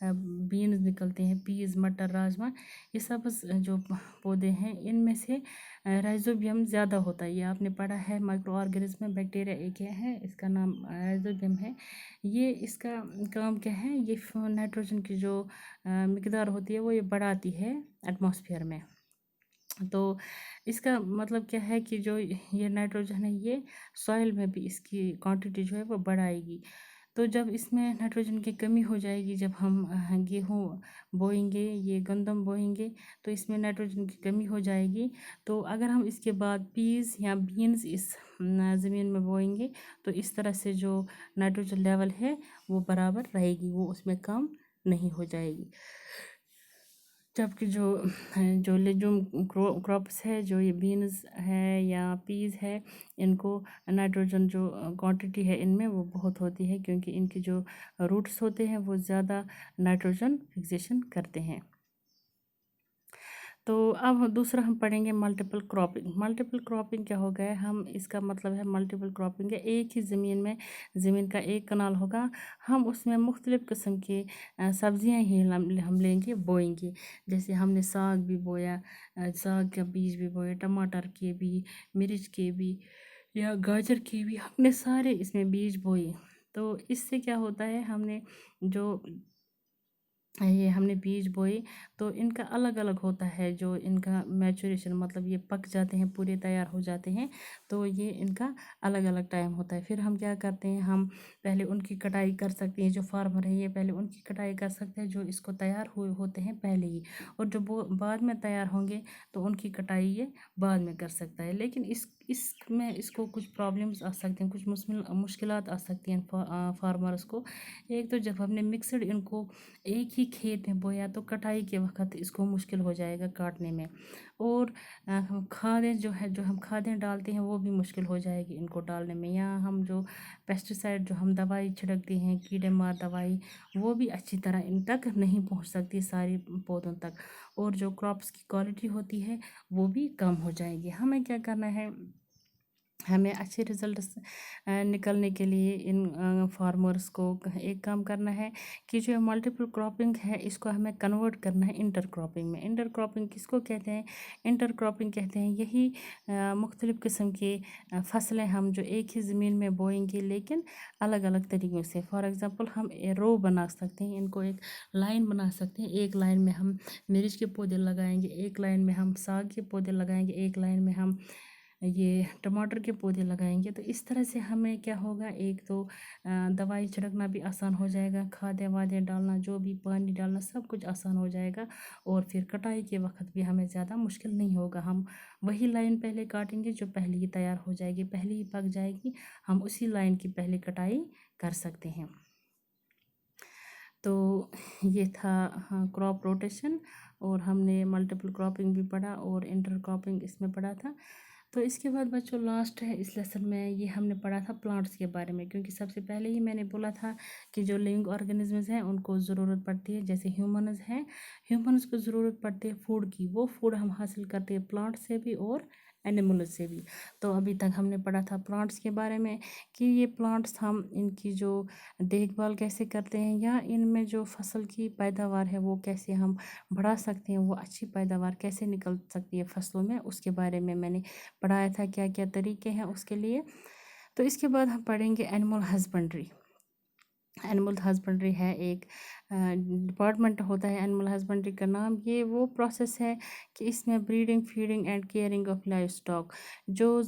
Benz نکلتے ہیں، Ps, مٹر، راجما، یہ سب جو پودے ہیں ان میں سے رائزوبیم زیادہ ہوتا ہے. یہ آپ نے پڑھا ہے مائکرو آرگنزم میں بیکٹیریا ایک ہے، اس کا نام رائزوبیم ہے. یہ اس کا کام کیا ہے، یہ نائٹروجن کی جو مقدار ہوتی ہے وہ یہ بڑھاتی ہے ایٹماسفیئر میں. تو اس کا مطلب کیا ہے کہ جو یہ نائٹروجن ہے یہ سوئل میں بھی اس کی کوانٹٹی جو ہے وہ بڑھائے گی. تو جب اس میں نائٹروجن کی کمی ہو جائے گی، جب ہم گیہوں بوئیں گے، یہ گندم بوئیں گے، تو اس میں نائٹروجن کی کمی ہو جائے گی. تو اگر ہم اس کے بعد پیز یا بینز اس زمین میں بوئیں گے تو اس طرح سے جو نائٹروجن لیول ہے وہ برابر رہے گی، وہ اس میں کم نہیں ہو جائے گی. جبکہ جو لیجوم کراپس ہے، جو یہ بینز ہے یا پیز ہے، ان کو نائٹروجن جو کوانٹٹی ہے ان میں وہ بہت ہوتی ہے، کیونکہ ان کے جو روٹس ہوتے ہیں وہ زیادہ نائٹروجن فکسیشن کرتے ہیں. تو اب دوسرا ہم پڑھیں گے ملٹیپل کراپنگ. ملٹیپل کراپنگ کیا ہوگا ہے، ہم اس کا مطلب ہے ملٹیپل کراپنگ ہے ایک ہی زمین کا ایک کنال ہوگا، ہم اس میں مختلف قسم کے سبزیاں ہی ہم لیں گے، بوئیں گے. جیسے ہم نے ساگ بھی بویا، ساگ کا بیج بھی بویا، ٹماٹر کے بھی، مرچ کے بھی یا گاجر کے بھی، ہم نے سارے اس میں بیج بوئے. تو اس سے کیا ہوتا ہے، ہم نے بیج بوئے تو ان کا الگ الگ ہوتا ہے، جو ان کا میچوریشن مطلب یہ پک جاتے ہیں، پورے تیار ہو جاتے ہیں، تو یہ ان کا الگ الگ ٹائم ہوتا ہے. پھر ہم کیا کرتے ہیں، ہم پہلے ان کی کٹائی کر سکتے ہیں. جو فارمر ہے یہ پہلے ان کی کٹائی کر سکتے ہیں جو اس کو تیار ہوئے ہوتے ہیں پہلے ہی، اور جو بعد میں تیار ہوں گے تو ان کی کٹائی یہ بعد میں کر سکتا ہے. لیکن اس کو کچھ پرابلمز آ سکتے ہیں، کچھ مشکلات آ سکتی ہیں فارمرز کو. ایک تو جب ہم نے مکسڈ ان کو ایک ہی کھیت میں بویا تو کٹائی کے وقت اس کو مشکل ہو جائے گا کاٹنے میں، اور کھادیں جو ہم کھادیں ڈالتے ہیں وہ بھی مشکل ہو جائے گی ان کو ڈالنے میں. یا ہم جو پیسٹیسائڈ جو ہم دوائی چھڑکتے ہیں، کیڑے مار دوائی، وہ بھی اچھی طرح ان تک نہیں پہنچ سکتی ساری پودوں تک، اور جو کراپس کی کوالٹی ہوتی ہے وہ بھی کم ہو جائے گی. ہمیں کیا کرنا ہے، ہمیں اچھے رزلٹس نکلنے کے لیے ان فارمرز کو ایک کام کرنا ہے کہ جو ملٹیپل کراپنگ ہے اس کو ہمیں کنورٹ کرنا ہے انٹر کراپنگ میں. انٹر کراپنگ کس کو کہتے ہیں، انٹر کراپنگ کہتے ہیں یہی مختلف قسم کے فصلیں ہم جو ایک ہی زمین میں بوئیں گے لیکن الگ الگ طریقوں سے. فار ایگزامپل ہم رو بنا سکتے ہیں، ان کو ایک لائن بنا سکتے ہیں. ایک لائن میں ہم مرچ کے پودے لگائیں گے، ایک لائن میں ہم ساگ کے پودے لگائیں گے، ایک لائن میں ہم یہ ٹماٹر کے پودے لگائیں گے. تو اس طرح سے ہمیں کیا ہوگا، ایک تو دوائی چھڑکنا بھی آسان ہو جائے گا، کھادیں وادیں ڈالنا، جو بھی پانی ڈالنا، سب کچھ آسان ہو جائے گا، اور پھر کٹائی کے وقت بھی ہمیں زیادہ مشکل نہیں ہوگا. ہم وہی لائن پہلے کاٹیں گے جو پہلے ہی تیار ہو جائے گی، پہلے ہی پک جائے گی، ہم اسی لائن کی پہلے کٹائی کر سکتے ہیں. تو یہ تھا کراپ روٹیشن، اور ہم نے ملٹیپل کراپنگ بھی پڑھا اور انٹر کراپنگ اس میں پڑھا تھا. تو اس کے بعد بچوں لاسٹ ہے اس لیسن میں، یہ ہم نے پڑھا تھا پلانٹس کے بارے میں، کیونکہ سب سے پہلے ہی میں نے بولا تھا کہ جو لیونگ آرگنزمز ہیں ان کو ضرورت پڑتی ہے، جیسے ہیومنز ہیں، ہیومنز کو ضرورت پڑتی ہے فوڈ کی، وہ فوڈ ہم حاصل کرتے ہیں پلانٹ سے بھی اور اینیملز سے بھی. تو ابھی تک ہم نے پڑھا تھا پلانٹس کے بارے میں کہ یہ پلانٹس ہم ان کی جو دیکھ بھال کیسے کرتے ہیں، یا ان میں جو فصل کی پیداوار ہے وہ کیسے ہم بڑھا سکتے ہیں، وہ اچھی پیداوار کیسے نکل سکتی ہے فصلوں میں، اس کے بارے میں میں نے پڑھایا تھا کیا کیا طریقے ہیں اس کے لیے. تو اس کے بعد ہم پڑھیں گے اینیمل ہسبنڈری. اینیمل ہسبنڈری ہے ایک ڈپارٹمنٹ ہوتا ہے اینیمل ہسبنڈری کا نام. یہ وہ پروسیس ہے کہ اس میں breeding, feeding and caring of livestock, جو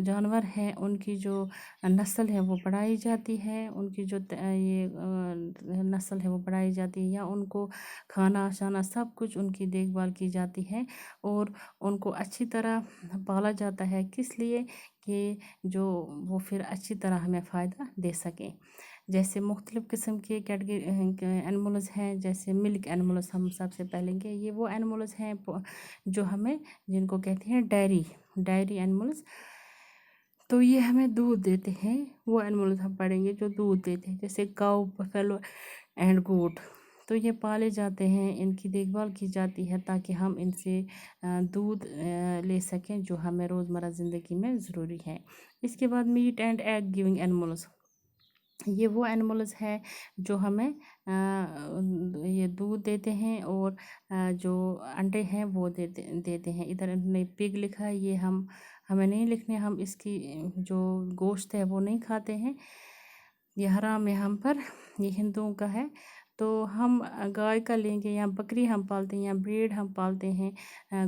جانور ہیں ان کی جو نسل ہے وہ بڑھائی جاتی ہے، ان کی جو یہ نسل ہے وہ بڑھائی جاتی ہے، یا ان کو کھانا شانا سب کچھ ان کی دیکھ بھال کی جاتی ہے، اور ان کو اچھی طرح پالا جاتا ہے. کس لیے کہ جو وہ پھر اچھی طرح ہمیں فائدہ دے سکیں. جیسے مختلف قسم کے اینیملز ہیں، جیسے ملک اینیملز ہم سب سے پہلے گے. یہ وہ اینیملز ہیں جو ہمیں جن کو کہتے ہیں ڈیری اینیملز. تو یہ ہمیں دودھ دیتے ہیں. وہ اینیملز ہم پڑھیں گے جو دودھ دیتے ہیں، جیسے کاؤ، بفیلو اینڈ گوٹ. تو یہ پالے جاتے ہیں، ان کی دیکھ بھال کی جاتی ہے تاکہ ہم ان سے دودھ لے سکیں جو ہمیں روزمرہ زندگی میں ضروری ہے. اس کے بعد meat and egg giving animals. یہ وہ اینیملز ہے جو ہمیں یہ دودھ دیتے ہیں اور جو انڈے ہیں وہ دیتے ہیں. ادھر انہوں نے پگ لکھا ہے، یہ ہمیں نہیں لکھنے، ہم اس کی جو گوشت ہے وہ نہیں کھاتے ہیں، یہ حرام ہے ہم پر، یہ ہندوؤں کا ہے. تو ہم گائے کا لیں گے یا بکری ہم پالتے ہیں یا بھیڑ ہم پالتے ہیں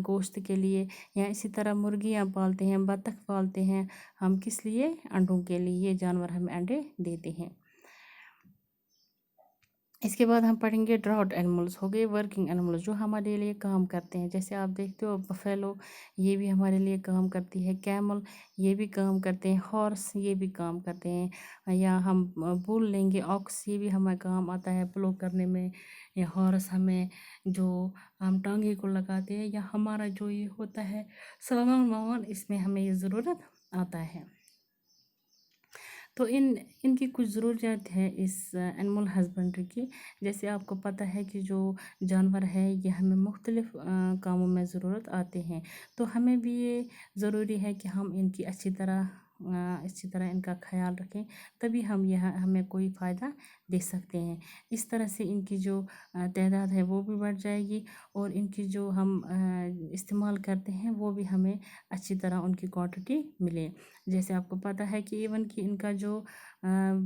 گوشت کے لیے، یا اسی طرح مرغیاں پالتے ہیں، بطخ پالتے ہیں، ہم کس لیے؟ انڈوں کے لیے. یہ جانور ہمیں انڈے دیتے ہیں. اس کے بعد ہم پڑھیں گے ڈراؤٹ اینیملز، ہو گئے ورکنگ اینیملز جو ہمارے لیے کام کرتے ہیں. جیسے آپ دیکھتے ہو بفیلو یہ بھی ہمارے لیے کام کرتی ہے، کیمل یہ بھی کام کرتے ہیں، ہارس یہ بھی کام کرتے ہیں، یا ہم بول لیں گے آکس یہ بھی ہمیں کام آتا ہے پلو کرنے میں، یا ہارس ہمیں جو ہم ٹانگے کو لگاتے ہیں، یا ہمارا جو یہ ہوتا ہے سامان وامان اس میں ہمیں یہ ضرورت آتا ہے. تو ان کی کچھ ضروریات ہے اس اینیمل ہسبنڈری کی. جیسے آپ کو پتہ ہے کہ جو جانور ہے یہ ہمیں مختلف کاموں میں ضرورت آتے ہیں، تو ہمیں بھی یہ ضروری ہے کہ ہم ان کی اچھی طرح ان کا خیال رکھیں، تبھی ہمیں کوئی فائدہ دے سکتے ہیں. اس طرح سے ان کی جو تعداد ہے وہ بھی بڑھ جائے گی، اور ان کی جو ہم استعمال کرتے ہیں وہ بھی ہمیں اچھی طرح ان کی کوانٹٹی ملے. جیسے آپ کو پتہ ہے کہ ایون کہ ان کا جو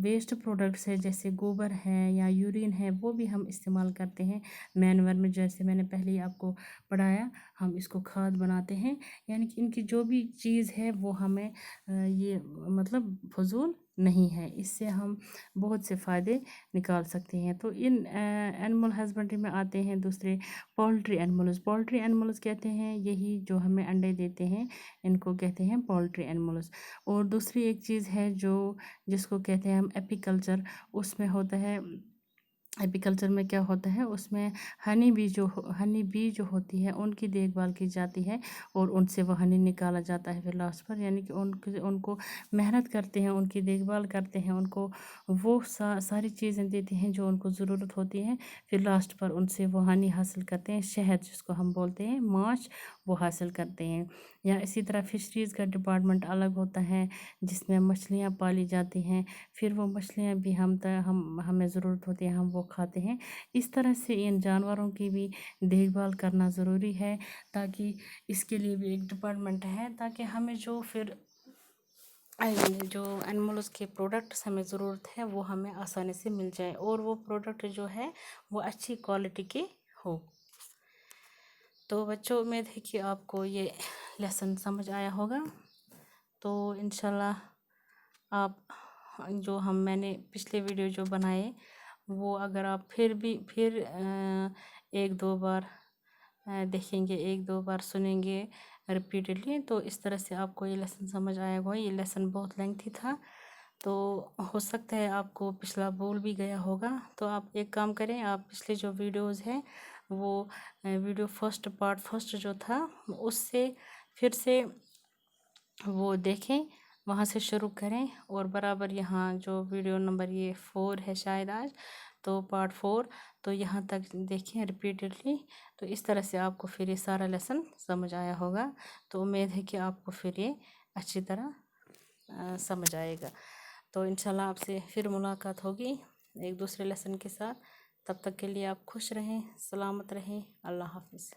ویسٹ پروڈکٹس ہے جیسے گوبر ہے یا یورین ہے وہ بھی ہم استعمال کرتے ہیں مینور میں. جیسے میں نے پہلے ہی آپ کو پڑھایا، ہم اس کو کھاد بناتے ہیں. یعنی کہ ان کی جو بھی چیز ہے وہ ہمیں یہ مطلب فضول نہیں ہے، اس سے ہم بہت سے فائدے نکال سکتے ہیں. تو ان اینیمل ہسبنڈری میں آتے ہیں دوسرے پولٹری اینیملز. پولٹری اینیملز کہتے ہیں یہی جو ہمیں انڈے دیتے ہیں، ان کو کہتے ہیں پولٹری اینیملز. اور دوسری ایک چیز ہے جس کو کہتے ہیں ہم ایپیکلچر. اس میں ہوتا ہے، ایپیکلچر میں کیا ہوتا ہے، اس میں ہنی بی جو ہوتی ہے ان کی دیکھ بھال کی جاتی ہے، اور ان سے وہ ہنی نکالا جاتا ہے پھر لاسٹ پر. یعنی کہ ان کو محنت کرتے ہیں، ان کی دیکھ بھال کرتے ہیں، ان کو وہ ساری چیزیں دیتے ہیں جو ان کو ضرورت ہوتی ہے. پھر لاسٹ پر ان سے وہ ہنی حاصل کرتے ہیں، شہد جس کو ہم بولتے ہیں، ماچھ وہ حاصل کرتے ہیں. یا اسی طرح فشریز کا ڈپارٹمنٹ الگ ہوتا ہے جس میں مچھلیاں پالی جاتی ہیں، پھر وہ مچھلیاں بھی ہمیں ضرورت ہوتی ہے، ہم وہ کھاتے ہیں. اس طرح سے ان جانوروں کی بھی دیکھ بھال کرنا ضروری ہے، تاکہ اس کے لیے بھی ایک ڈپارٹمنٹ ہے، تاکہ ہمیں جو اینیملز کے پروڈکٹس ہمیں ضرورت ہے وہ ہمیں آسانی سے مل جائے، اور وہ پروڈکٹ جو ہے وہ اچھی کوالٹی کے ہو. تو بچوں امید ہے کہ آپ کو یہ لیسن سمجھ آیا ہوگا. تو انشاءاللہ آپ میں نے پچھلے ویڈیو جو بنائے وہ اگر آپ پھر ایک دو بار دیکھیں گے، ایک دو بار سنیں گے ریپیٹڈلی، تو اس طرح سے آپ کو یہ لیسن سمجھ آئے گا. یہ لیسن بہت لینتھی تھا، تو ہو سکتا ہے آپ کو پچھلا بھول بھی گیا ہوگا. تو آپ ایک کام کریں، آپ پچھلے جو ویڈیوز ہیں وہ ویڈیو پارٹ فرسٹ جو تھا اس سے پھر سے وہ دیکھیں، وہاں سے شروع کریں، اور برابر یہاں جو ویڈیو نمبر یہ 4 ہے شاید آج، تو پارٹ 4 تو یہاں تک دیکھیں ریپیٹڈلی. تو اس طرح سے آپ کو پھر یہ سارا لیسن سمجھ آیا ہوگا. تو امید ہے کہ آپ کو پھر یہ اچھی طرح سمجھ آئے گا. تو انشاءاللہ آپ سے پھر ملاقات ہوگی ایک دوسرے لیسن کے ساتھ. تب تک کے لیے آپ خوش رہیں، سلامت رہیں. اللہ حافظ.